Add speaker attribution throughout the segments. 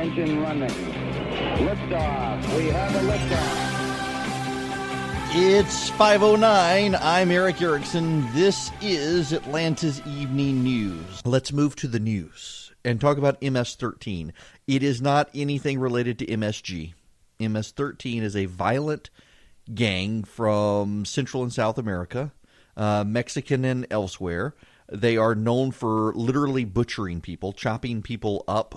Speaker 1: engine running. Liftoff. We have a liftoff.
Speaker 2: It's 5:09. I'm Eric Erickson. This is Atlanta's Evening News. Let's move to the news and talk about MS-13. It is not anything related to MSG. MS-13 is a violent gang from Central and South America, Mexican and elsewhere. They are known for literally butchering people, chopping people up,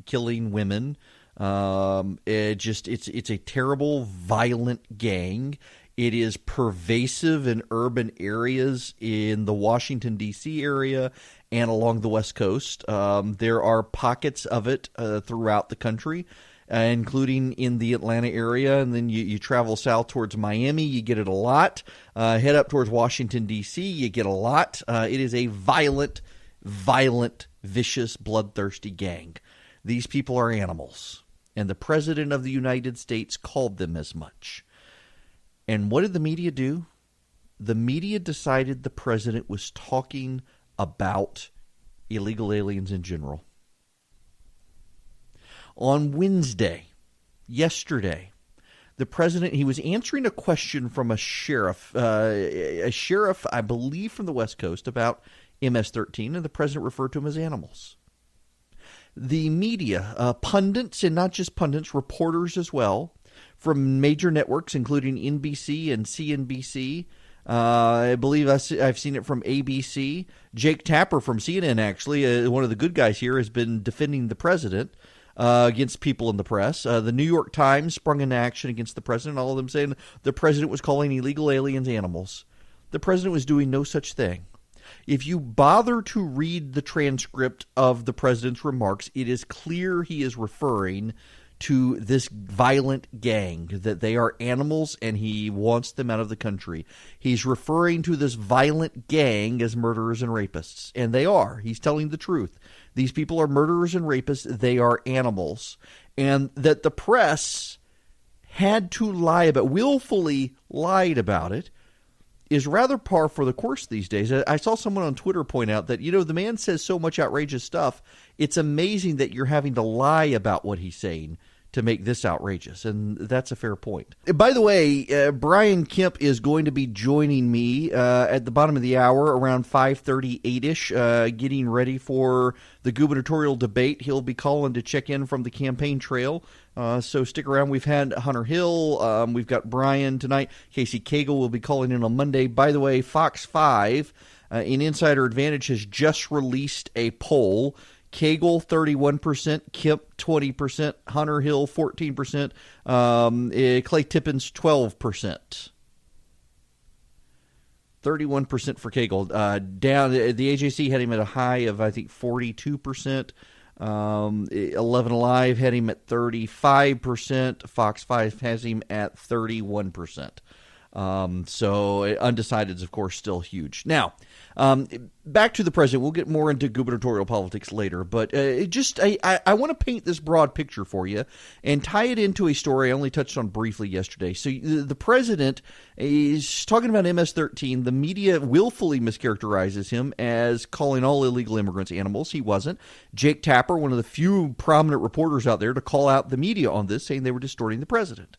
Speaker 2: killing women. It's a terrible, violent gang. It is pervasive in urban areas in the Washington, D.C. area and along the West Coast. There are pockets of it throughout the country, including in the Atlanta area. And then you travel south towards Miami, you get it a lot. Head up towards Washington, D.C., you get a lot. It is a violent, vicious, bloodthirsty gang. These people are animals. And the President of the United States called them as much. And what did the media do? The media decided the President was talking about illegal aliens in general. On Wednesday, yesterday, the President, he was answering a question from a sheriff, I believe from the West Coast, about MS-13, and the President referred to them as animals. The media, pundits, and not just pundits, reporters as well, from major networks, including NBC and CNBC. I believe I've seen it from ABC. Jake Tapper from CNN, actually, one of the good guys here, has been defending the president against people in the press. The New York Times sprung into action against the president, all of them saying the president was calling illegal aliens animals. The president was doing no such thing. If you bother to read the transcript of the president's remarks, it is clear he is referring to this violent gang, that they are animals and he wants them out of the country. He's referring to this violent gang as murderers and rapists, and they are. He's telling the truth. These people are murderers and rapists. They are animals. And that the press had to lie about, willfully lied about it, is rather par for the course these days. I saw someone on Twitter point out that, the man says so much outrageous stuff, it's amazing that you're having to lie about what he's saying to make this outrageous, and that's a fair point. By the way, Brian Kemp is going to be joining me at the bottom of the hour around 5:38-ish, getting ready for the gubernatorial debate. He'll be calling to check in from the campaign trail, so stick around. We've had Hunter Hill, we've got Brian tonight. Casey Cagle will be calling in on Monday. By the way, Fox 5 in Insider Advantage has just released a poll. Cagle 31%, Kemp 20%, Hunter Hill 14%, Clay Tippins 12%. 31% for Cagle. Down, the AJC had him at a high of, I think, 42%. 11 Alive had him at 35%. Fox 5 has him at 31%. So undecided is, of course, still huge. Now, back to the president. We'll get more into gubernatorial politics later, but I want to paint this broad picture for you and tie it into a story I only touched on briefly yesterday. So the president is talking about MS-13. The media willfully mischaracterizes him as calling all illegal immigrants animals. He wasn't. Jake Tapper, one of the few prominent reporters out there to call out the media on this, saying they were distorting the president.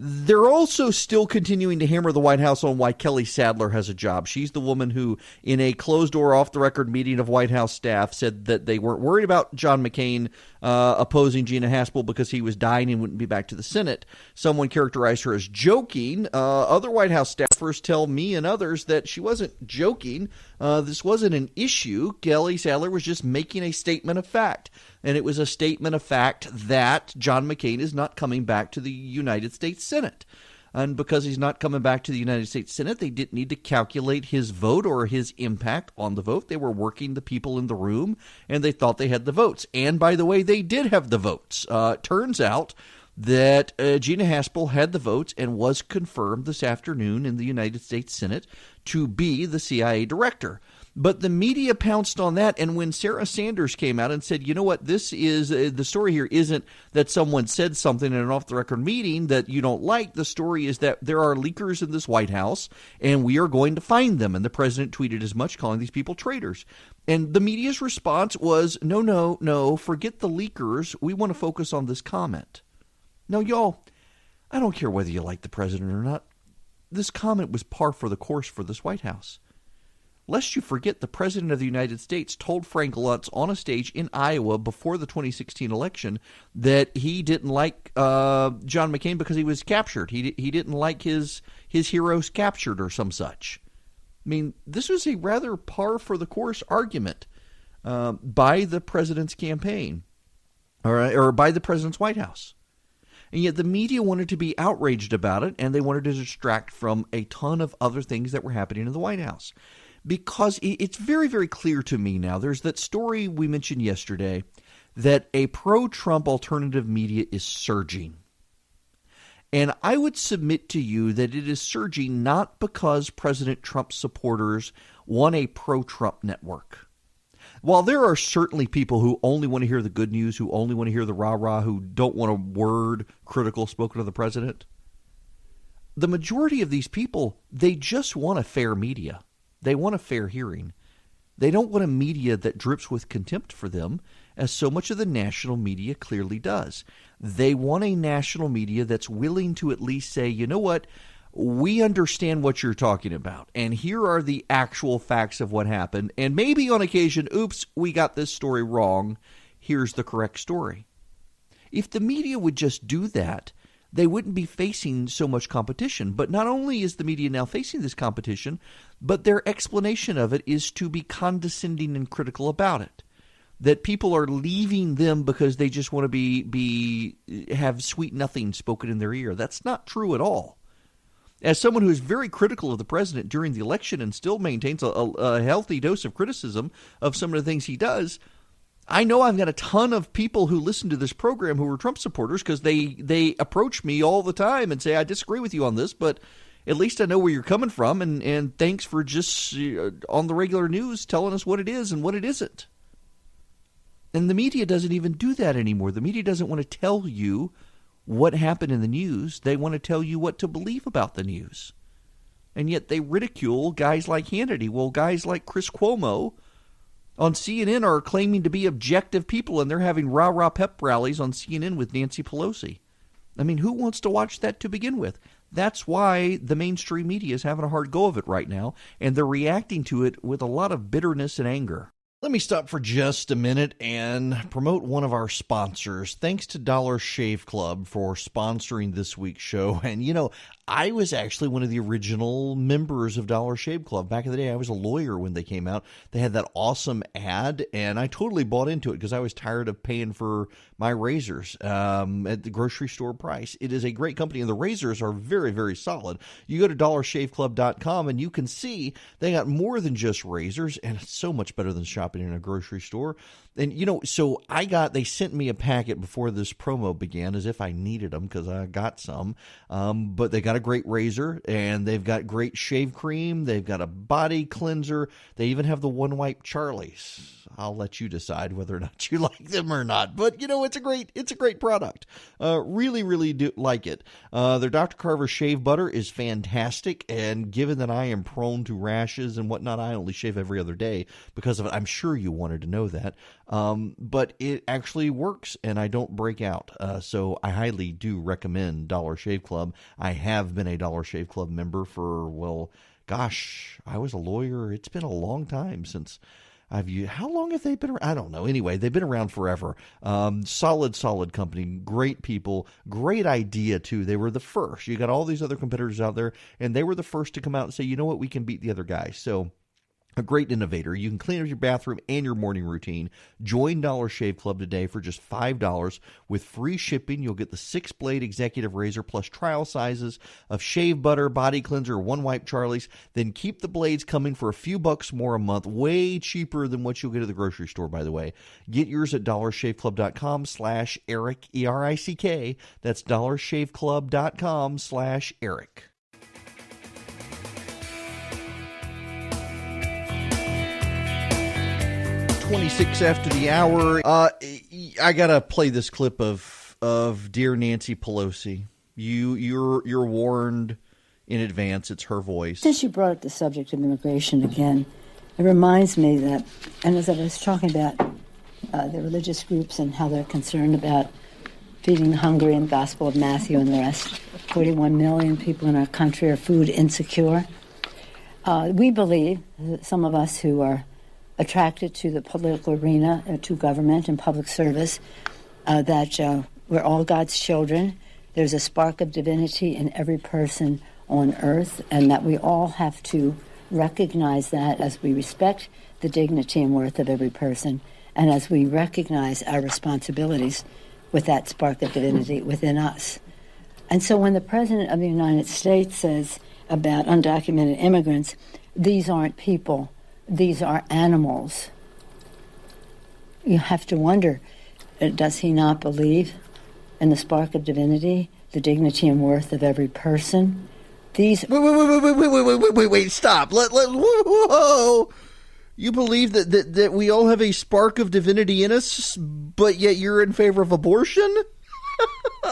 Speaker 2: They're also still continuing to hammer the White House on why Kelly Sadler has a job. She's the woman who, in a closed-door, off-the-record meeting of White House staff, said that they weren't worried about John McCain opposing Gina Haspel because he was dying and wouldn't be back to the Senate. Someone characterized her as joking. Other White House staffers tell me and others that she wasn't joking. This wasn't an issue. Kelly Sadler was just making a statement of fact. And it was a statement of fact that John McCain is not coming back to the United States Senate. And because he's not coming back to the United States Senate, they didn't need to calculate his vote or his impact on the vote. They were working the people in the room, and they thought they had the votes. And by the way, they did have the votes. Turns out that Gina Haspel had the votes and was confirmed this afternoon in the United States Senate to be the CIA director. But the media pounced on that, and when Sarah Sanders came out and said, you know what, this is the story here isn't that someone said something in an off-the-record meeting that you don't like. The story is that there are leakers in this White House, and we are going to find them. And the president tweeted as much, calling these people traitors. And the media's response was, no, forget the leakers. We want to focus on this comment. Now, y'all, I don't care whether you like the president or not. This comment was par for the course for this White House. Lest you forget, the President of the United States told Frank Luntz on a stage in Iowa before the 2016 election that he didn't like John McCain because he was captured. He didn't like his heroes captured or some such. I mean, this was a rather par for the course argument by the president's campaign or by the president's White House. And yet the media wanted to be outraged about it, and they wanted to distract from a ton of other things that were happening in the White House. Because it's very, very clear to me now, there's that story we mentioned yesterday that a pro-Trump alternative media is surging. And I would submit to you that it is surging not because President Trump's supporters want a pro-Trump network. While there are certainly people who only want to hear the good news, who only want to hear the rah-rah, who don't want a word critical spoken of the president, the majority of these people, they just want a fair media. They want a fair hearing. They don't want a media that drips with contempt for them, as so much of the national media clearly does. They want a national media that's willing to at least say, you know what, we understand what you're talking about, and here are the actual facts of what happened, and maybe on occasion, oops, we got this story wrong, here's the correct story. If the media would just do that, they wouldn't be facing so much competition. But not only is the media now facing this competition, but their explanation of it is to be condescending and critical about it. That people are leaving them because they just want to have sweet nothing spoken in their ear. That's not true at all. As someone who is very critical of the president during the election and still maintains a healthy dose of criticism of some of the things he does, I know I've got a ton of people who listen to this program who are Trump supporters because they approach me all the time and say, I disagree with you on this, but at least I know where you're coming from, and thanks for just on the regular news telling us what it is and what it isn't. And the media doesn't even do that anymore. The media doesn't want to tell you what happened in the news. They want to tell you what to believe about the news. And yet they ridicule guys like Hannity. Well, guys like Chris Cuomo on CNN are claiming to be objective people, and they're having rah-rah pep rallies on CNN with Nancy Pelosi. I mean, who wants to watch that to begin with? That's why the mainstream media is having a hard go of it right now, and they're reacting to it with a lot of bitterness and anger. Let me stop for just a minute and promote one of our sponsors. Thanks to Dollar Shave Club for sponsoring this week's show. And, you know, I was actually one of the original members of Dollar Shave Club. Back in the day, I was a lawyer when they came out. They had that awesome ad, and I totally bought into it because I was tired of paying for my razors at the grocery store price. It is a great company, and the razors are very, very solid. You go to dollarshaveclub.com, and you can see they got more than just razors, and it's so much better than shopping in a grocery store. And, you know, so they sent me a packet before this promo began as if I needed them because I got some. But they got a great razor, and they've got great shave cream. They've got a body cleanser. They even have the One Wipe Charlies. I'll let you decide whether or not you like them or not. But, you know, it's a great product. Really, really do like it. Their Dr. Carver shave butter is fantastic. And given that I am prone to rashes and whatnot, I only shave every other day because of it. I'm sure you wanted to know that. But it actually works, and I don't break out. So I highly do recommend Dollar Shave Club. I have been a Dollar Shave Club member for, well, gosh, I was a lawyer. It's been a long time since how long have they been around? I don't know. Anyway, they've been around forever. Solid company, great people, great idea too. They were the first. You got all these other competitors out there, and they were the first to come out and say, you know what, we can beat the other guys. So a great innovator. You can clean up your bathroom and your morning routine. Join Dollar Shave Club today for just $5 with free shipping. You'll get the 6-blade executive razor plus trial sizes of shave butter, body cleanser, One Wipe Charlies. Then keep the blades coming for a few bucks more a month. Way cheaper than what you'll get at the grocery store, by the way. Get yours at dollarshaveclub.com/Eric, ERICK. That's dollarshaveclub.com/Eric. 26 after the hour. I gotta play this clip of dear Nancy Pelosi. You're warned in advance. It's her voice.
Speaker 3: Since you brought up the subject of immigration again, it reminds me that, and as I was talking about the religious groups and how they're concerned about feeding the hungry and the Gospel of Matthew and the rest, 41 million people in our country are food insecure. We believe, some of us who are attracted to the political arena, to government and public service, that we're all God's children. There's a spark of divinity in every person on earth, and that we all have to recognize that as we respect the dignity and worth of every person, and as we recognize our responsibilities with that spark of divinity within us. And so when the President of the United States says about undocumented immigrants, these aren't people, these are animals, you have to wonder, does he not believe in the spark of divinity, the dignity and worth of every person? These
Speaker 2: Wait, stop. Whoa. You believe that we all have a spark of divinity in us, but yet you're in favor of abortion?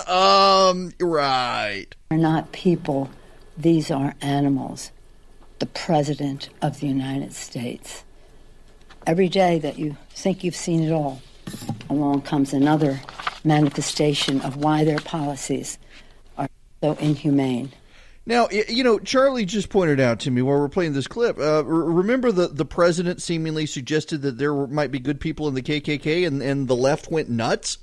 Speaker 2: Right.
Speaker 3: Are not people, these are animals. The President of the United States. Every day that you think you've seen it all, along comes another manifestation of why their policies are so inhumane.
Speaker 2: Now, Charlie just pointed out to me while we're playing this clip, remember the president seemingly suggested that there might be good people in the KKK and the left went nuts?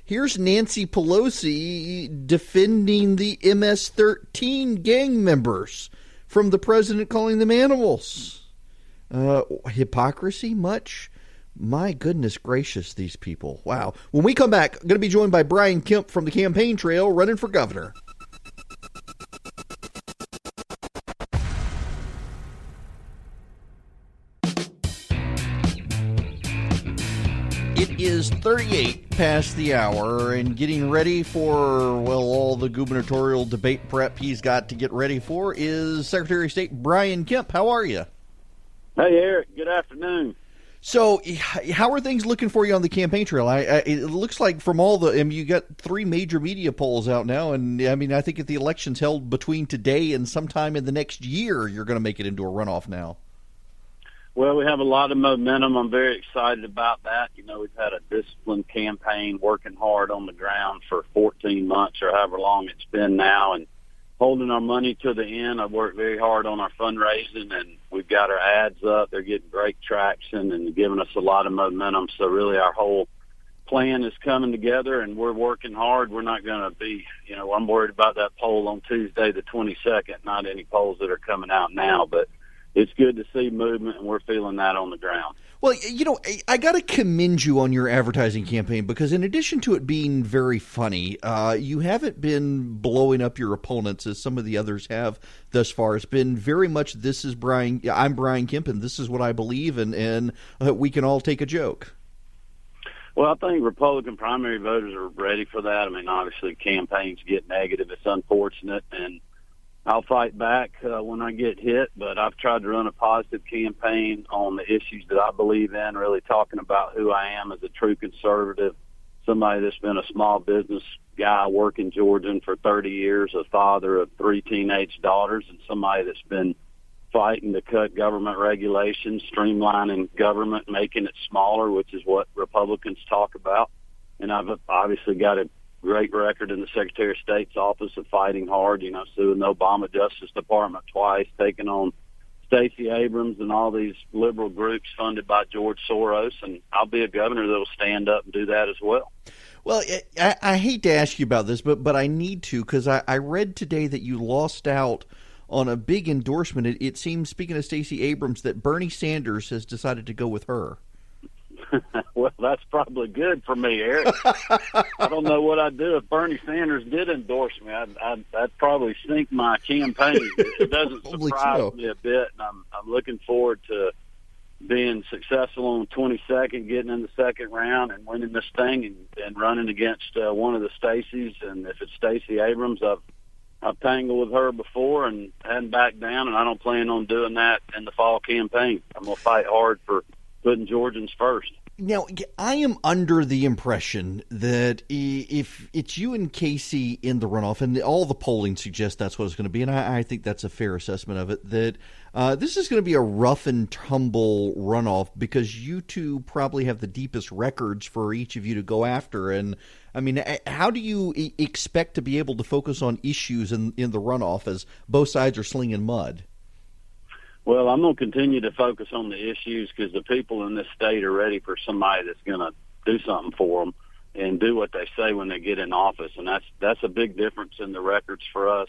Speaker 2: Here's Nancy Pelosi defending the MS-13 gang members from the president calling them animals. Hypocrisy much? My goodness gracious, these people. Wow. When we come back, I'm going to be joined by Brian Kemp from the campaign trail running for governor. It is 38 past the hour and getting ready for, well, all the gubernatorial debate prep he's got to get ready for is Secretary of State Brian Kemp. How are you?
Speaker 1: Hey, Eric. Good afternoon.
Speaker 2: So how are things looking for you on the campaign trail? It looks like from all the you got three major media polls out now. And, I think if the election's held between today and sometime in the next year, you're going to make it into a runoff now.
Speaker 1: Well, we have a lot of momentum. I'm very excited about that. We've had a disciplined campaign working hard on the ground for 14 months or however long it's been now and holding our money to the end. I've worked very hard on our fundraising, and we've got our ads up. They're getting great traction and giving us a lot of momentum. So really our whole plan is coming together, and we're working hard. We're not going to be, I'm worried about that poll on Tuesday the 22nd, not any polls that are coming out now, but it's good to see movement, and we're feeling that on the ground.
Speaker 2: Well, I got to commend you on your advertising campaign because in addition to it being very funny, you haven't been blowing up your opponents as some of the others have thus far. It's been very much, I'm Brian Kemp, and this is what I believe, and we can all take a joke.
Speaker 1: Well, I think Republican primary voters are ready for that. Obviously campaigns get negative. It's unfortunate, and I'll fight back when I get hit, but I've tried to run a positive campaign on the issues that I believe in, really talking about who I am as a true conservative, somebody that's been a small business guy working Georgian for 30 years, a father of 3 teenage daughters, and somebody that's been fighting to cut government regulations, streamlining government, making it smaller, which is what Republicans talk about. And I've obviously got a great record in the Secretary of State's office of fighting hard, suing the Obama Justice Department twice, taking on Stacey Abrams and all these liberal groups funded by George Soros, and I'll be a governor that will stand up and do that as well.
Speaker 2: Well, I hate to ask you about this, but I need to because I read today that you lost out on a big endorsement. It seems, speaking of Stacey Abrams, that Bernie Sanders has decided to go with her.
Speaker 1: Well, that's probably good for me, Eric. I don't know what I'd do if Bernie Sanders did endorse me. I'd probably sink my campaign. It doesn't surprise me a bit, and I'm looking forward to being successful on the 22nd, getting in the second round and winning this thing and running against one of the Stacys. And if it's Stacey Abrams, I've tangled with her before and hadn't backed down, and I don't plan on doing that in the fall campaign. I'm going to fight hard to putting Georgians first.
Speaker 2: Now, I am under the impression that if it's you and Casey in the runoff, and all the polling suggests that's what it's going to be, and I think that's a fair assessment of it, that this is going to be a rough and tumble runoff because you two probably have the deepest records for each of you to go after. And, I mean, how do you expect to be able to focus on issues in the runoff as both sides are slinging mud?
Speaker 1: Well, I'm going to continue to focus on the issues because the people in this state are ready for somebody that's going to do something for them and do what they say when they get in office. And that's a big difference in the records for us.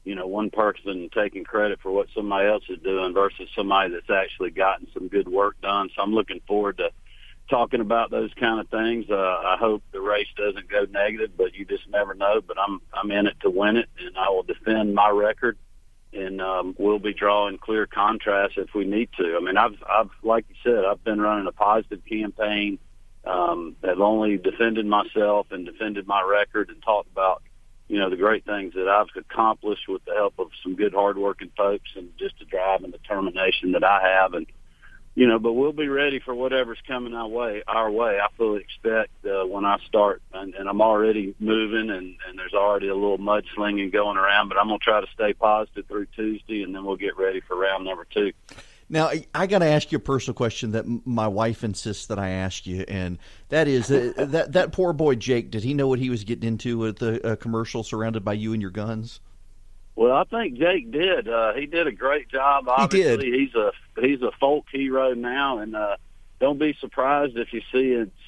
Speaker 1: You know, one person taking credit for what somebody else is doing versus somebody that's actually gotten some good work done. So I'm looking forward to talking about those kind of things. I hope the race doesn't go negative, but you just never know. But I'm in it to win it, and I will defend my record. And we'll be drawing clear contrasts if we need to. I mean, I've like you said, I've been running a positive campaign. I've only defended myself and defended my record and talked about, you know, the great things that I've accomplished with the help of some good, hardworking folks and just the drive and determination that I have. And you know, but we'll be ready for whatever's coming our way. I fully expect when I start, and I'm already moving, and there's already a little mudslinging going around, but I'm going to try to stay positive through Tuesday, and then we'll get ready for round number 2.
Speaker 2: Now, I got to ask you a personal question that my wife insists that I ask you, and that is that poor boy Jake, did he know what he was getting into with the commercial surrounded by you and your guns?
Speaker 1: Well, I think Jake did. He did a great job. Obviously,
Speaker 2: he did.
Speaker 1: He's a folk hero now, and don't be surprised if you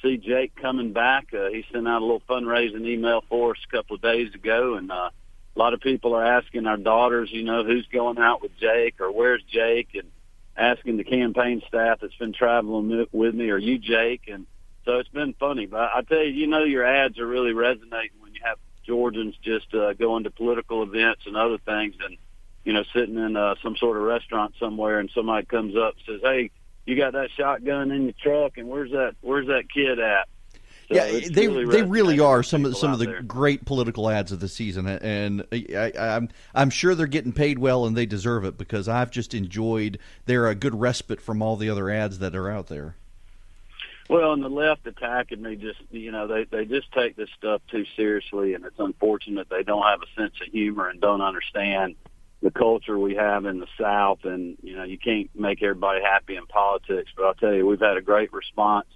Speaker 1: see Jake coming back. He sent out a little fundraising email for us a couple of days ago, and a lot of people are asking our daughters, you know, who's going out with Jake or where's Jake, and asking the campaign staff that's been traveling with me, are you Jake? And so it's been funny. But I tell you, you know, your ads are really resonating when you have Georgians just going to political events and other things, and you know, sitting in some sort of restaurant somewhere, and somebody comes up and says, "Hey, you got that shotgun in your truck, and where's that kid at?" So
Speaker 2: yeah, they really are some of the
Speaker 1: there.
Speaker 2: great political ads of the season, and I'm sure they're getting paid well, and they deserve it because I've just enjoyed. They're a good respite from all the other ads that are out there.
Speaker 1: Well, and the left attacking me, just, you know, they just take this stuff too seriously, and it's unfortunate they don't have a sense of humor and don't understand the culture we have in the South. And, you know, you can't make everybody happy in politics, but I'll tell you, we've had a great response.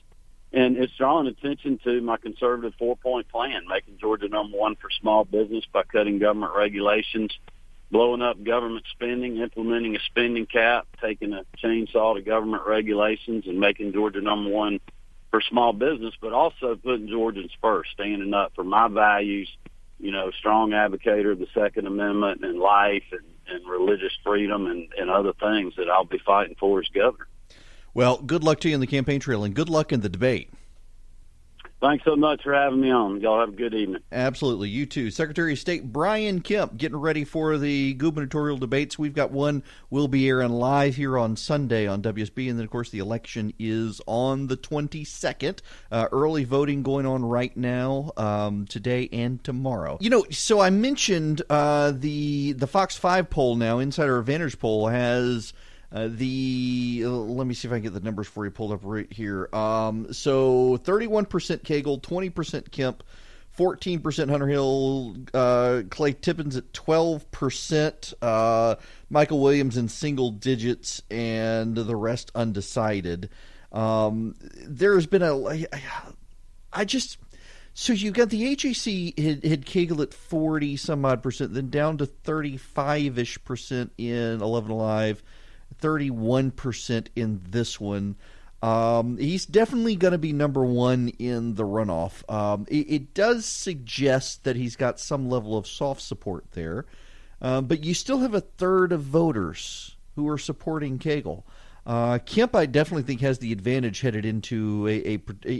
Speaker 1: And it's drawing attention to my conservative 4-point plan, making Georgia number 1 for small business by cutting government regulations, blowing up government spending, implementing a spending cap, taking a chainsaw to government regulations, and making Georgia number 1 for small business, but also putting Georgians first, standing up for my values, you know, strong advocator of the Second Amendment and life and religious freedom and other things that I'll be fighting for as governor.
Speaker 2: Well, good luck to you in the campaign trail, and good luck in the debate.
Speaker 1: Thanks so much for having me on. Y'all have a good evening.
Speaker 2: Absolutely. You too. Secretary of State Brian Kemp getting ready for the gubernatorial debates. We've got one we'll be airing live here on Sunday on WSB. And then, of course, the election is on the 22nd. Early voting going on right now, today and tomorrow. You know, so I mentioned the Fox 5 poll now, Insider Advantage poll, has... let me see if I can get the numbers for you pulled up right here. So 31% Cagle, 20% Kemp, 14% Hunter Hill, Clay Tippins at 12%, Michael Williams in single digits, and the rest undecided. There's been so you got the HAC had Cagle at 40 some odd percent, then down to 35-ish% in 11 Alive. 31% in this one. He's definitely going to be number 1 in the runoff. It does suggest that he's got some level of soft support there, but you still have a third of voters who are supporting Cagle. Kemp, I definitely think, has the advantage headed into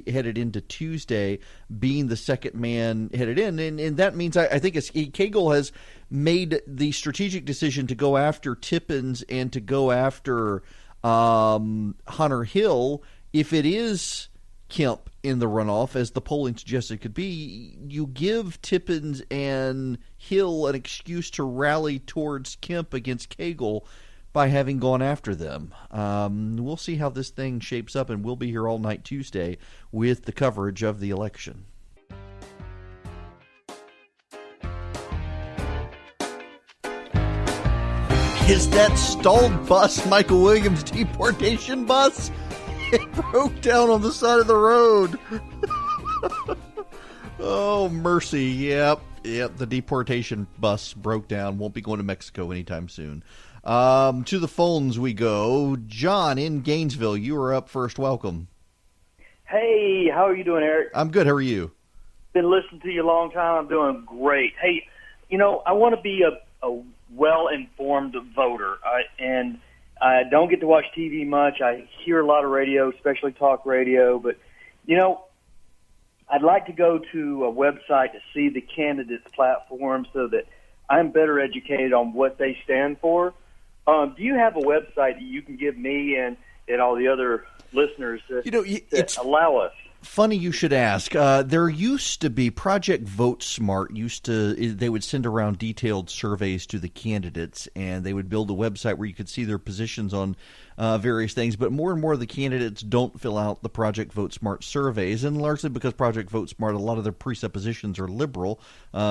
Speaker 2: headed into Tuesday, being the second man headed in, and that means I think Cagle has made the strategic decision to go after Tippins and to go after Hunter Hill. If it is Kemp in the runoff, as the polling suggests it could be, you give Tippins and Hill an excuse to rally towards Kemp against Cagle by having gone after them. We'll see how this thing shapes up, and we'll be here all night Tuesday with the coverage of the election. Is that stalled bus Michael Williams' deportation bus? It broke down on the side of the road. Oh, mercy. Yep, the deportation bus broke down. Won't be going to Mexico anytime soon. To the phones we go. John in Gainesville, you are up first. Welcome.
Speaker 4: Hey, how are you doing, Eric?
Speaker 2: I'm good. How are you?
Speaker 4: Been listening to you a long time. I'm doing great. Hey, I want to be a well-informed voter, and I don't get to watch TV much. I hear a lot of radio, especially talk radio, but, I'd like to go to a website to see the candidates' platform so that I'm better educated on what they stand for. Do you have a website that you can give me and all the other listeners that allow us?
Speaker 2: Funny you should ask. There used to be Project Vote Smart. They would send around detailed surveys to the candidates, and they would build a website where you could see their positions on various things. But more and more of the candidates don't fill out the Project Vote Smart surveys, and largely because Project Vote Smart, a lot of their presuppositions are liberal.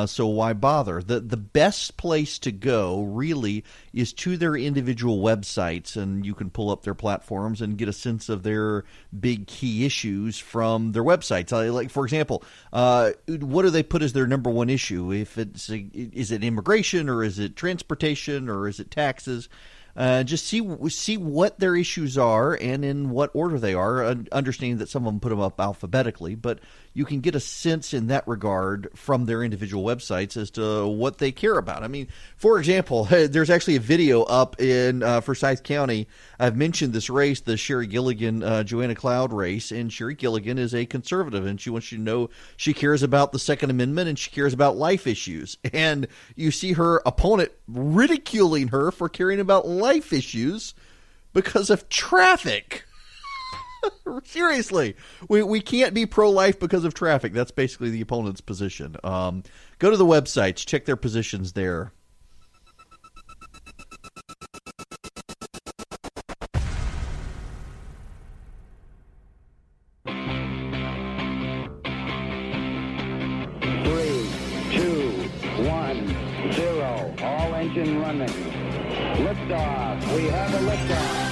Speaker 2: So why bother? The best place to go really is to their individual websites, and you can pull up their platforms and get a sense of their big key issues from their websites. Like, for example, what do they put as their number one issue? If is it immigration, or is it transportation, or is it taxes? Just see what their issues are and in what order they are, understanding that some of them put them up alphabetically, but you can get a sense in that regard from their individual websites as to what they care about. I mean, for example, there's actually a video up in Forsyth County. I've mentioned this race, the Sherry Gilligan, Joanna Cloud race, and Sherry Gilligan is a conservative, and she wants you to know she cares about the Second Amendment and she cares about life issues. And you see her opponent ridiculing her for caring about life issues because of traffic. Seriously, we can't be pro-life because of traffic. That's basically the opponent's position. Go to the websites, check their positions there.
Speaker 5: Three, two, 1, 0. All engine running. Liftoff. We have a liftoff.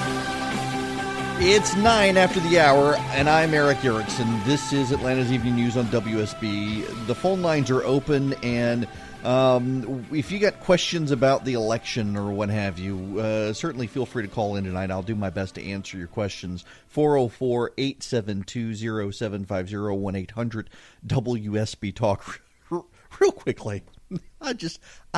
Speaker 2: It's 9 after the hour, and I'm Eric Erickson. This is Atlanta's Evening News on WSB. The phone lines are open, and if you got questions about the election or what have you, certainly feel free to call in tonight. I'll do my best to answer your questions. 404-872-0750, 1-800-WSB-TALK. Real quickly, I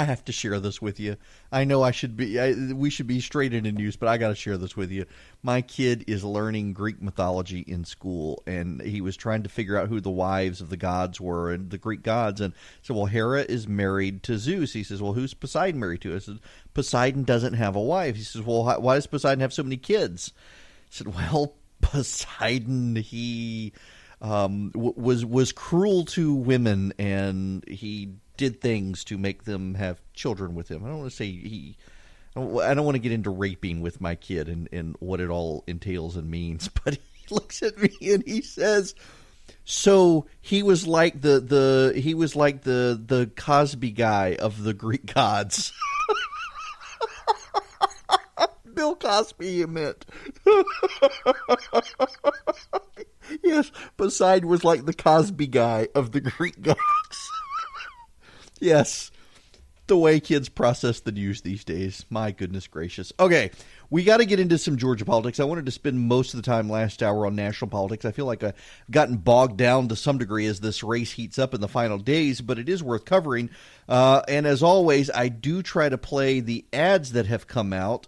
Speaker 2: have to share this with you. I know we should be straight into news, but I got to share this with you. My kid is learning Greek mythology in school, and he was trying to figure out who the wives of the gods were and the Greek gods. And so, well, Hera is married to Zeus. He says, well, who's Poseidon married to? I said, Poseidon doesn't have a wife. He says, well, why does Poseidon have so many kids? I said, well, Poseidon, he was cruel to women, and he did things to make them have children with him. I don't want to say I don't want to get into raping with my kid and what it all entails and means, but he looks at me and he says, so he was like the Cosby guy of the Greek gods. Bill Cosby, you meant. Yes, Poseidon was like the Cosby guy of the Greek gods. Yes, the way kids process the news these days. My goodness gracious. Okay, we got to get into some Georgia politics. I wanted to spend most of the time last hour on national politics. I feel like I've gotten bogged down to some degree as this race heats up in the final days, but it is worth covering. And as always, I do try to play the ads that have come out.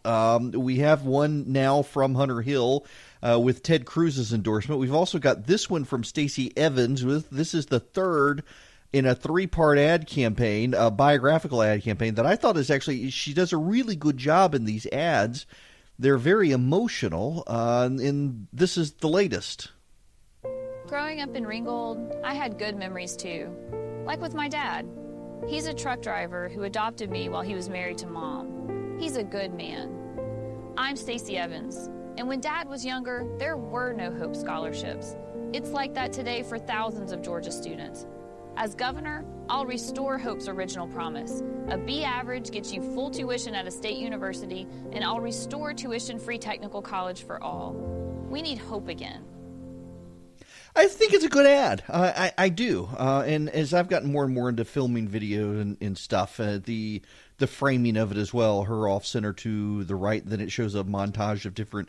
Speaker 2: We have one now from Hunter Hill with Ted Cruz's endorsement. We've also got this one from Stacey Evans. This is the third in a 3-part ad campaign, a biographical ad campaign that I thought is actually, she does a really good job in these ads. They're very emotional, and this is the latest.
Speaker 6: Growing up in Ringgold, I had good memories too, like with my dad. He's a truck driver who adopted me while he was married to Mom. He's a good man. I'm Stacey Evans, and when Dad was younger, there were no Hope scholarships. It's like that today for thousands of Georgia students. As governor, I'll restore Hope's original promise. A B average gets you full tuition at a state university, and I'll restore tuition-free technical college for all. We need hope again.
Speaker 2: I think it's a good ad. I do. And as I've gotten more and more into filming video and stuff, the framing of it as well, her off-center to the right, then it shows a montage of different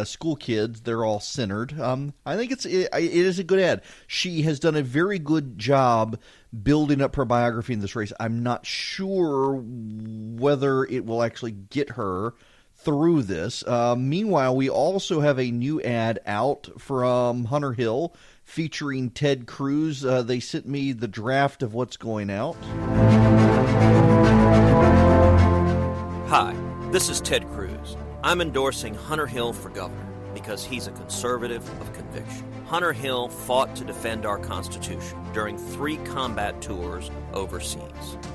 Speaker 2: school kids. They're all centered. I think it is a good ad. She has done a very good job building up her biography in this race. I'm not sure whether it will actually get her through this. Meanwhile, we also have a new ad out from Hunter Hill featuring Ted Cruz. They sent me the draft of what's going out.
Speaker 7: Hi, this is Ted Cruz. I'm endorsing Hunter Hill for governor because he's a conservative of conviction. Hunter Hill fought to defend our Constitution during 3 combat tours overseas.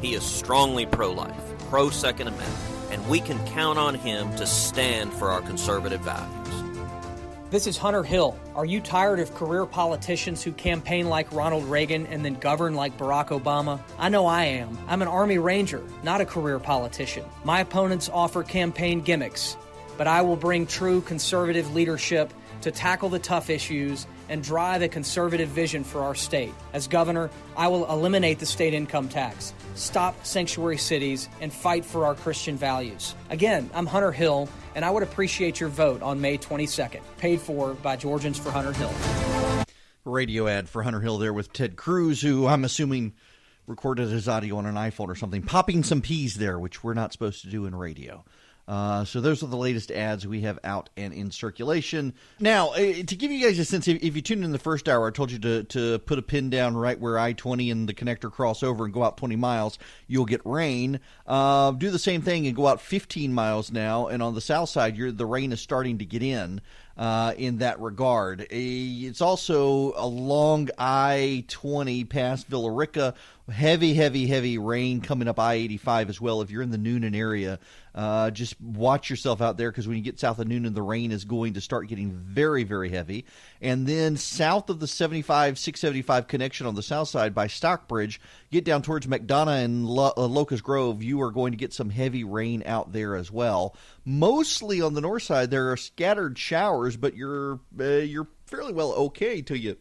Speaker 7: He is strongly pro-life, pro-Second Amendment, and we can count on him to stand for our conservative values.
Speaker 8: This is Hunter Hill. Are you tired of career politicians who campaign like Ronald Reagan and then govern like Barack Obama? I know I am. I'm an Army Ranger, not a career politician. My opponents offer campaign gimmicks, but I will bring true conservative leadership to tackle the tough issues and drive a conservative vision for our state. As governor, I will eliminate the state income tax, stop sanctuary cities, and fight for our Christian values. Again, I'm Hunter Hill, and I would appreciate your vote on May 22nd. Paid for by Georgians for Hunter Hill.
Speaker 2: Radio ad for Hunter Hill there with Ted Cruz, who I'm assuming recorded his audio on an iPhone or something, popping some peas there, which we're not supposed to do in radio. So those are the latest ads we have out and in circulation. Now, to give you guys a sense, if you tuned in the first hour, I told you to put a pin down right where I-20 and the connector cross over and go out 20 miles. You'll get rain. Do the same thing and go out 15 miles now. And on the south side, the rain is starting to get in that regard. It's also along I-20 past Villa Rica. Heavy rain coming up I-85 as well. If you're in the Noonan area, just watch yourself out there, because when you get south of Noonan, the rain is going to start getting very, very heavy. And then south of the 675 connection on the south side by Stockbridge, get down towards McDonough and Locust Grove, you are going to get some heavy rain out there as well. Mostly on the north side, there are scattered showers, but you're fairly well okay till you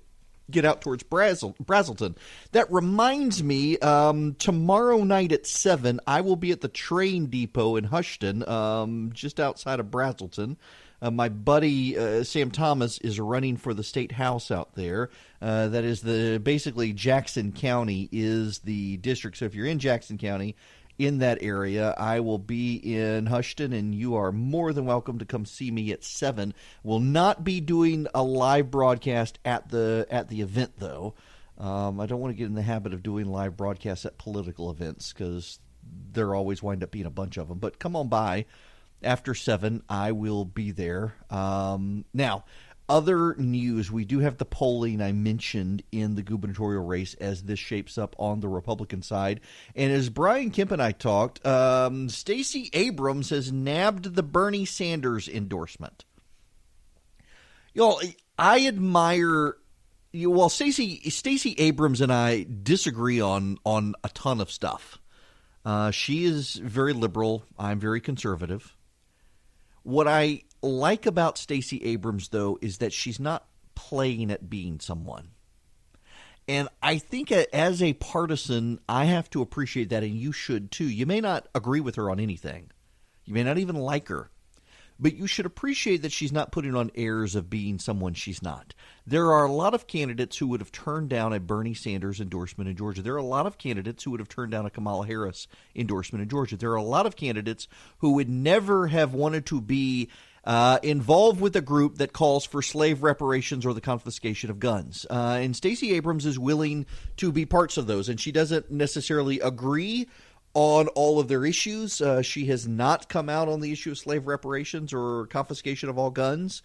Speaker 2: get out towards Brazelton. That reminds me, tomorrow night at 7, I will be at the train depot in Hushton, just outside of Brazelton. My buddy Sam Thomas is running for the state house out there. That is basically Jackson County is the district. So if you're in Jackson County, in that area, I will be in Hushton, and you are more than welcome to come see me at 7. Will not be doing a live broadcast at the event, though. I don't want to get in the habit of doing live broadcasts at political events, because there always wind up being a bunch of them. But come on by. After 7, I will be there. Now, other news, we do have the polling I mentioned in the gubernatorial race as this shapes up on the Republican side. And as Brian Kemp and I talked, Stacey Abrams has nabbed the Bernie Sanders endorsement. I admire... Well, Stacey Abrams and I disagree on a ton of stuff. She is very liberal. I'm very conservative. What I like about Stacey Abrams, though, is that she's not playing at being someone. And I think as a partisan, I have to appreciate that, and you should too. You may not agree with her on anything. You may not even like her. But you should appreciate that she's not putting on airs of being someone she's not. There are a lot of candidates who would have turned down a Bernie Sanders endorsement in Georgia. There are a lot of candidates who would have turned down a Kamala Harris endorsement in Georgia. There are a lot of candidates who would never have wanted to be involved with a group that calls for slave reparations or the confiscation of guns. And Stacey Abrams is willing to be parts of those, and she doesn't necessarily agree on all of their issues. She has not come out on the issue of slave reparations or confiscation of all guns,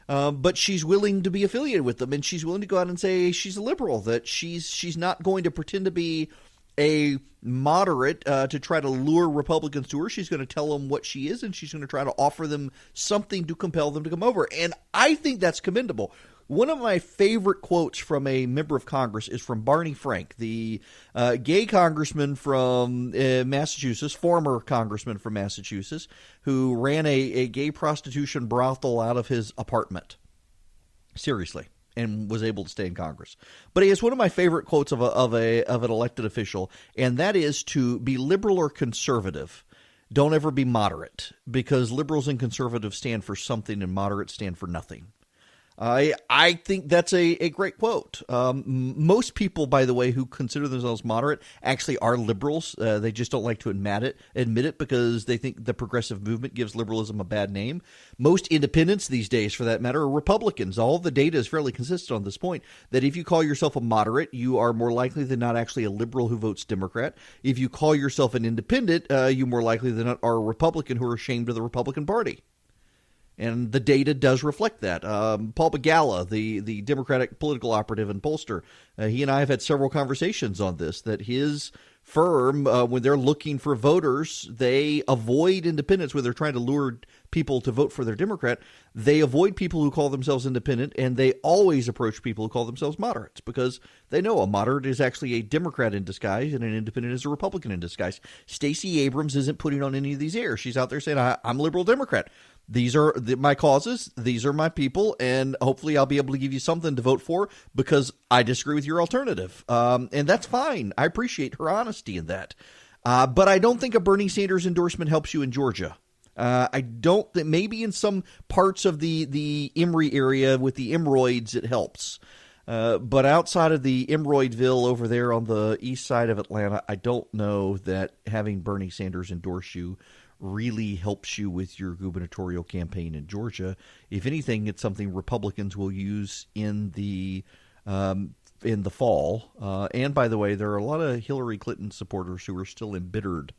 Speaker 2: but she's willing to be affiliated with them, and she's willing to go out and say she's a liberal, that she's not going to pretend to be a moderate to try to lure Republicans to her. She's going to tell them what she is, and she's going to try to offer them something to compel them to come over. And I think that's commendable. One of my favorite quotes from a member of Congress is from Barney Frank, the gay congressman from Massachusetts, former congressman from Massachusetts, who ran a gay prostitution brothel out of his apartment. Seriously. And was able to stay in Congress. But he has one of my favorite quotes of an elected official, and that is to be liberal or conservative. Don't ever be moderate, because liberals and conservatives stand for something and moderates stand for nothing. I think that's a great quote. Most people, by the way, who consider themselves moderate actually are liberals. They just don't like to admit it because they think the progressive movement gives liberalism a bad name. Most independents these days, for that matter, are Republicans. All the data is fairly consistent on this point, that if you call yourself a moderate, you are more likely than not actually a liberal who votes Democrat. If you call yourself an independent, you more likely than not are a Republican who are ashamed of the Republican Party. And the data does reflect that. Paul Begala, the Democratic political operative and pollster, he and I have had several conversations on this, that his firm, when they're looking for voters, they avoid independents when they're trying to lure people to vote for their Democrat. They avoid people who call themselves independent, and they always approach people who call themselves moderates, because they know a moderate is actually a Democrat in disguise and an independent is a Republican in disguise. Stacey Abrams isn't putting on any of these airs. She's out there saying, I'm a liberal Democrat. These are my causes. These are my people. And hopefully I'll be able to give you something to vote for because I disagree with your alternative. And that's fine. I appreciate her honesty in that. But I don't think a Bernie Sanders endorsement helps you in Georgia. I don't think, maybe in some parts of the Emory area with the Emroids it helps. But outside of the Emroidville over there on the east side of Atlanta, I don't know that having Bernie Sanders endorse you really helps you with your gubernatorial campaign in Georgia. If anything, it's something Republicans will use in the fall. And by the way, there are a lot of Hillary Clinton supporters who are still embittered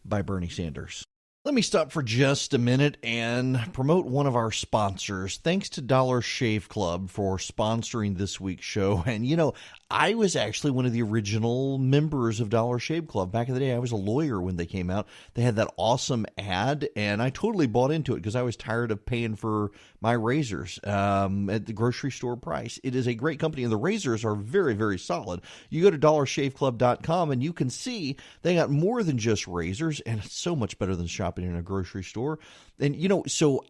Speaker 2: by Bernie Sanders. Let me stop for just a minute and promote one of our sponsors. Thanks to Dollar Shave Club for sponsoring this week's show. And, you know, I was actually one of the original members of Dollar Shave Club. Back in the day, I was a lawyer when they came out. They had that awesome ad, and I totally bought into it because I was tired of paying for my razors at the grocery store price. It is a great company, and the razors are very, very solid. You go to dollarshaveclub.com, and you can see they got more than just razors, and it's so much better than shopping in a grocery store. And, you know, so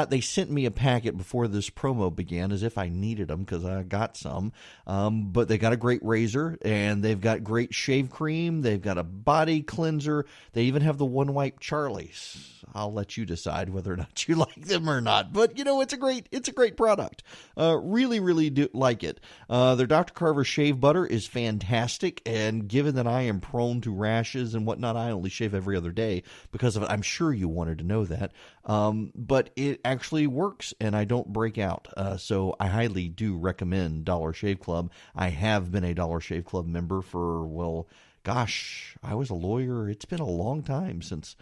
Speaker 2: they sent me a packet before this promo began as if I needed them because I got some. But they got a great razor, and they've got great shave cream. They've got a body cleanser. They even have the One Wipe Charlies. I'll let you decide whether or not you like them or not. But, you know, it's a great product. Really, really do like it. Their Dr. Carver shave butter is fantastic. And given that I am prone to rashes and whatnot, I only shave every other day because of it. I'm sure you wanted to know that. But it actually works, and I don't break out. So I highly do recommend Dollar Shave Club. I have been a Dollar Shave Club member for, well, gosh, I was a lawyer. It's been a long time since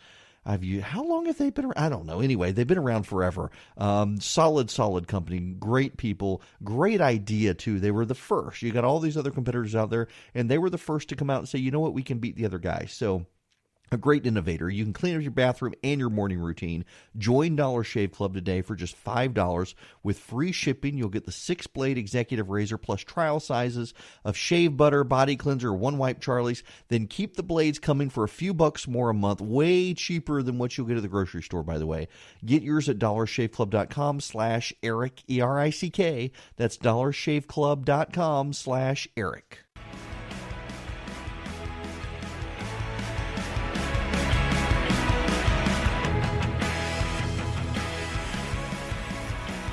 Speaker 2: how long have they been around? I don't know. Anyway, they've been around forever. Solid company, great people, great idea too. They were the first. You got all these other competitors out there, and they were the first to come out and say, you know what, we can beat the other guy. So a great innovator. You can clean up your bathroom and your morning routine. Join Dollar Shave Club today for just $5 with free shipping. You'll get the 6-blade executive razor plus trial sizes of shave butter, body cleanser, One Wipe Charlies. Then keep the blades coming for a few bucks more a month. Way cheaper than what you'll get at the grocery store, by the way. Get yours at dollarshaveclub.com/Eric, ERICK. That's dollarshaveclub.com/Eric.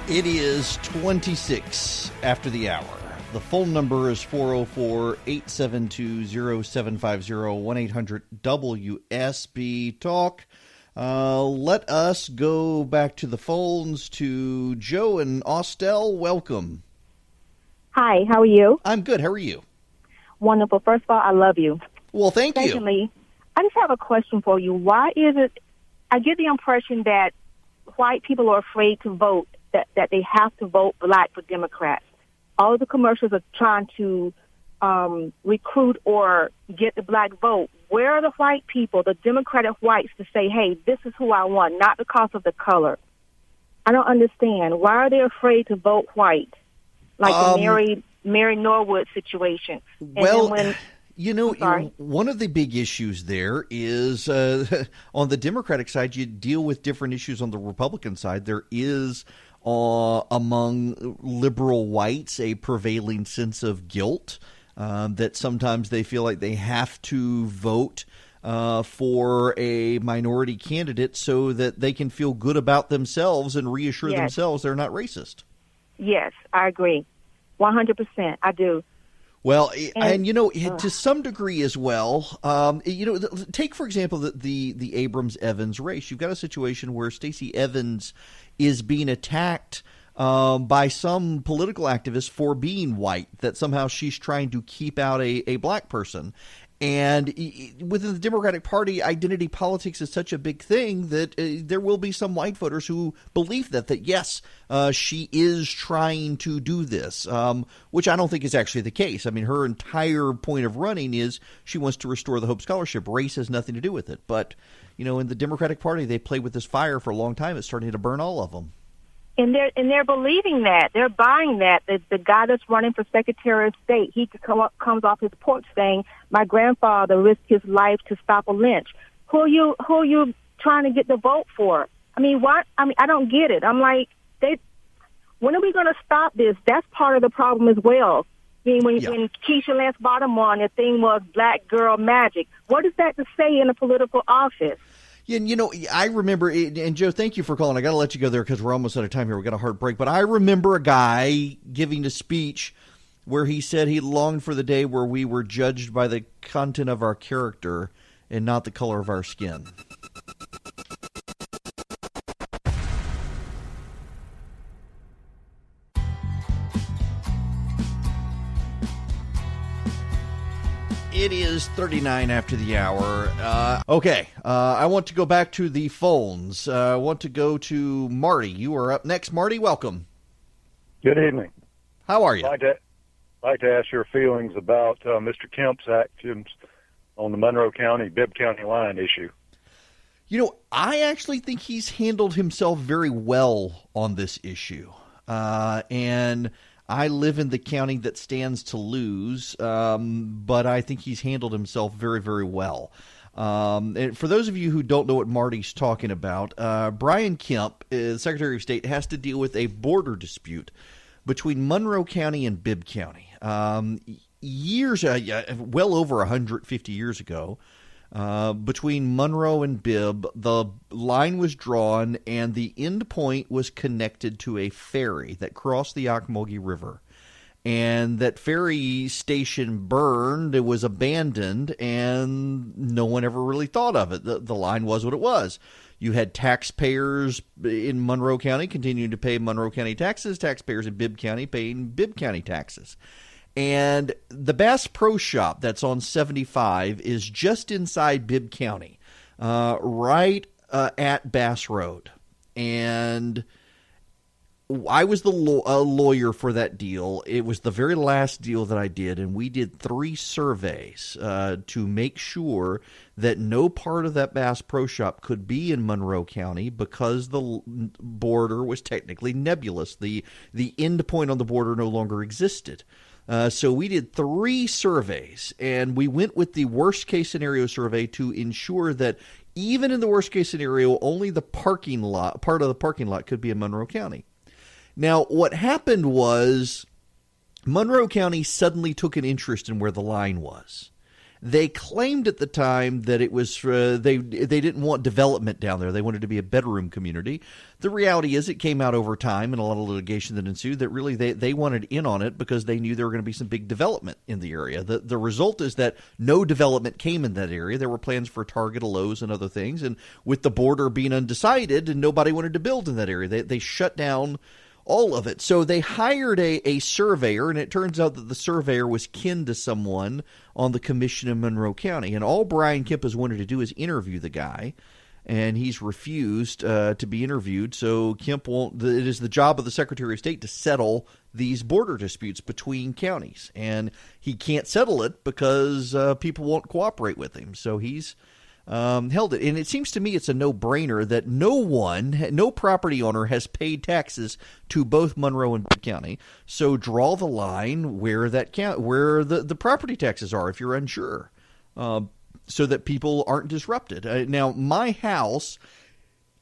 Speaker 2: It is 26 after the hour. The phone number is 404-872-0750, 1-800-WSB-TALK. Let us go back to the phones to Joe and Austell. Welcome.
Speaker 9: Hi, how are you?
Speaker 2: I'm good. How are you?
Speaker 9: Wonderful. First of all, I love you.
Speaker 2: Well, thank you.
Speaker 9: Secondly, I just have a question for you. Why is it, I get the impression that white people are afraid to vote, that they have to vote black for Democrats. All the commercials are trying to recruit or get the black vote, where are the white people, the Democratic whites, to say, hey, this is who I want, not because of the color? I don't understand. Why are they afraid to vote white? Like the Mary Norwood situation.
Speaker 2: And one of the big issues there is on the Democratic side, you deal with different issues on the Republican side. There is among liberal whites a prevailing sense of guilt that sometimes they feel like they have to vote for a minority candidate so that they can feel good about themselves and reassure themselves they're not racist.
Speaker 9: Yes, I agree. 100%. I do.
Speaker 2: Well, and to some degree as well, take, for example, the Abrams-Evans race. You've got a situation where Stacey Evans is being attacked by some political activists for being white, that somehow she's trying to keep out a black person. And within the Democratic Party, identity politics is such a big thing that there will be some white voters who believe that yes, she is trying to do this, which I don't think is actually the case. I mean, her entire point of running is she wants to restore the Hope Scholarship. Race has nothing to do with it. But, in the Democratic Party, they played with this fire for a long time. It's starting to burn all of them.
Speaker 9: And they're believing that. They're buying that. The guy that's running for Secretary of State, he comes off his porch saying, my grandfather risked his life to stop a lynch. Who are you trying to get the vote for? I mean, what? I mean, I don't get it. I'm like, when are we going to stop this? That's part of the problem as well. I mean, when Keisha Lance Bottom won, the thing was black girl magic. What is that to say in a political office?
Speaker 2: Yeah, I remember, and Joe, thank you for calling. I got to let you go there because we're almost out of time here. We got a hard break. But I remember a guy giving a speech where he said he longed for the day where we were judged by the content of our character and not the color of our skin. It is 39 after the hour. I want to go back to the phones. I want to go to Marty. You are up next. Marty, welcome.
Speaker 10: Good evening.
Speaker 2: How are you?
Speaker 10: I'd like to ask your feelings about Mr. Kemp's actions on the Monroe County, Bibb County line issue.
Speaker 2: I actually think he's handled himself very well on this issue. And I live in the county that stands to lose, but I think he's handled himself very, very well. And for those of you who don't know what Marty's talking about, Brian Kemp, Secretary of State, has to deal with a border dispute between Monroe County and Bibb County. Well over 150 years ago, between Monroe and Bibb, the line was drawn and the end point was connected to a ferry that crossed the Ocmulgee River. And that ferry station burned, it was abandoned, and no one ever really thought of it. The line was what it was. You had taxpayers in Monroe County continuing to pay Monroe County taxes, taxpayers in Bibb County paying Bibb County taxes. And the Bass Pro Shop that's on 75 is just inside Bibb County, right at Bass Road. And I was the lawyer for that deal. It was the very last deal that I did, and we did 3 surveys to make sure that no part of that Bass Pro Shop could be in Monroe County because the border was technically nebulous. The end point on the border no longer existed. So we did 3 surveys, and we went with the worst-case scenario survey to ensure that even in the worst-case scenario, only the part of the parking lot could be in Monroe County. Now, what happened was Monroe County suddenly took an interest in where the line was. They claimed at the time that it was they didn't want development down there. They wanted to be a bedroom community. The reality is it came out over time and a lot of litigation that ensued that really they wanted in on it because they knew there were going to be some big development in the area. The result is that no development came in that area. There were plans for Target, a Lowe's, and other things. And with the border being undecided and nobody wanted to build in that area, they shut down all of it. So they hired a surveyor, and it turns out that the surveyor was kin to someone on the commission in Monroe County. And all Brian Kemp has wanted to do is interview the guy and he's refused to be interviewed. So Kemp won't. It is the job of the Secretary of State to settle these border disputes between counties, and he can't settle it because people won't cooperate with him. So he's held it. And it seems to me it's a no-brainer that no property owner has paid taxes to both Monroe and Bibb County. So draw the line where the property taxes are if you're unsure, so that people aren't disrupted. Now, my house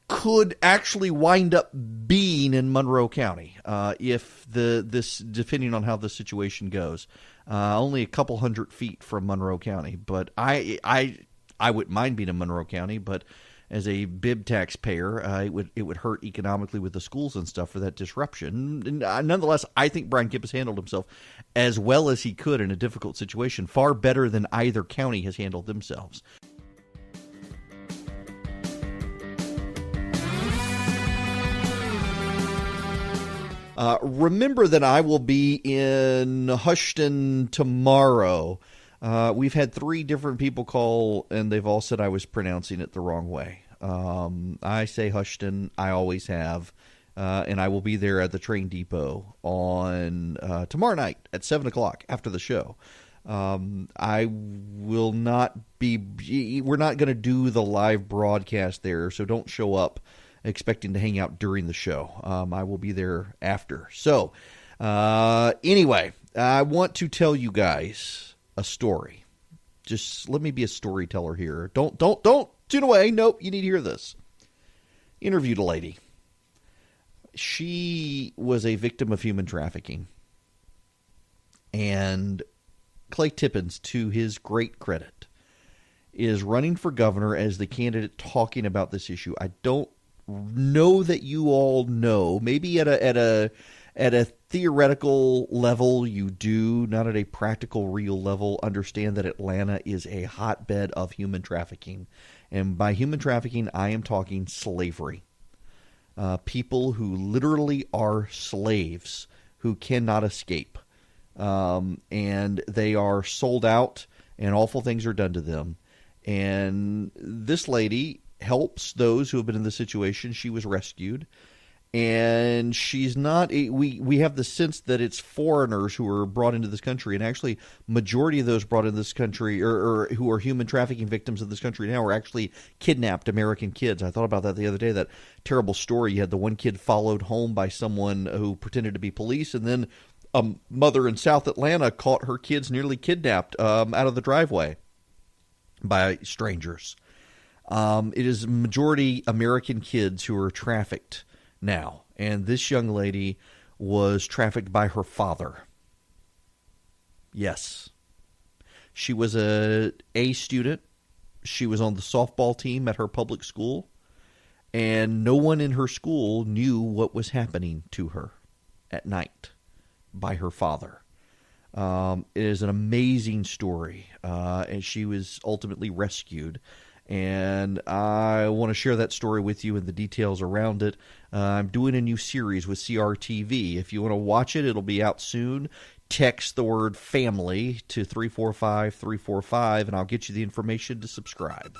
Speaker 2: could actually wind up being in Monroe County if this, depending on how the situation goes. Only a couple hundred feet from Monroe County, but I wouldn't mind being in Monroe County, but as a Bibb taxpayer, it would hurt economically with the schools and stuff for that disruption. And, nonetheless, I think Brian Kemp has handled himself as well as he could in a difficult situation, far better than either county has handled themselves. Remember that I will be in Houston tomorrow. We've had 3 different people call, and they've all said I was pronouncing it the wrong way. I say Houston. I always have. And I will be there at the train depot on tomorrow night at 7 o'clock after the show. I will not be – we're not going to do the live broadcast there, so don't show up expecting to hang out during the show. I will be there after. So anyway, I want to tell you guys a story. Just let me be a storyteller here. Don't tune away. Nope, you need to hear this. Interviewed a lady. She was a victim of human trafficking. And Clay Tippins, to his great credit, is running for governor as the candidate talking about this issue. I don't know that you all know. Maybe at a theoretical level you do, not at a practical, real level, understand that Atlanta is a hotbed of human trafficking. And by human trafficking, I am talking slavery. People who literally are slaves who cannot escape. And they are sold out, and awful things are done to them. And this lady helps those who have been in the situation. She was rescued. And she's not we have the sense that it's foreigners who are brought into this country, and actually majority of those brought into this country or who are human trafficking victims of this country now are actually kidnapped American kids. I thought about that the other day, that terrible story. You had the one kid followed home by someone who pretended to be police, and then a mother in South Atlanta caught her kids nearly kidnapped out of the driveway by strangers. It is majority American kids who are trafficked now, and this young lady was trafficked by her father. Yes. She was a student. She was on the softball team at her public school, and no one in her school knew what was happening to her at night by her father. It is an amazing story, and she was ultimately rescued. And I want to share that story with you and the details around it. I'm doing a new series with CRTV. If you want to watch it, it'll be out soon. Text the word family to 345-345, and I'll get you the information to subscribe.